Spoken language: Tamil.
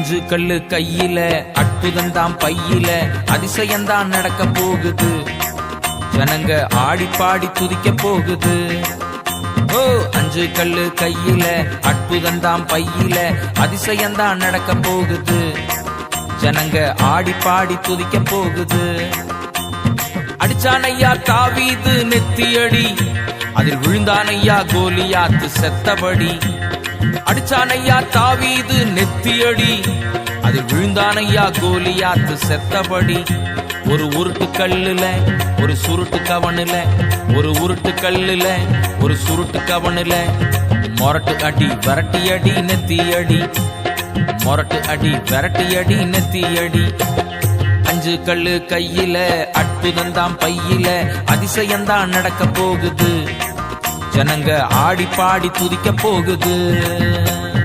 5 கல்லு கையில அற்புதம்தான் பையில அதிசயம்தான் நடக்க போகுது. ஜனங்க ஆடி பாடி துதிக்க போகுது. ஓ 5 கல்லு கையில அற்புதம்தான் பையில அதிசயம்தான் நடக்க போகுது. ஜனங்க ஆடி பாடி துதிக்க போகுது. அடிச்சானையா தாவீது நெத்தியடி, அதில் விழுந்தானையா கோலியாத்து செத்தபடி. அடிச்சானையா தாவீது நெத்தியடி, அதில் விழுந்தானையா கோலியாத்து செத்தபடி. ஒரு உருட்டு கல்லுல ஒரு சுருட்டு கவனுல, ஒரு உருட்டு கல்லுல ஒரு சுருட்டு கவனுல மொரட்டு அடி விரட்டி அடி நெத்தியடி, மொரட்டு அடி விரட்டி அடி நெத்தியடி. 5 கல்லு கையில அற்புதம்தான் பையில அதிசயம்தான் நடக்க போகுது. ஜனங்க ஆடி பாடி துதிக்க போகுது.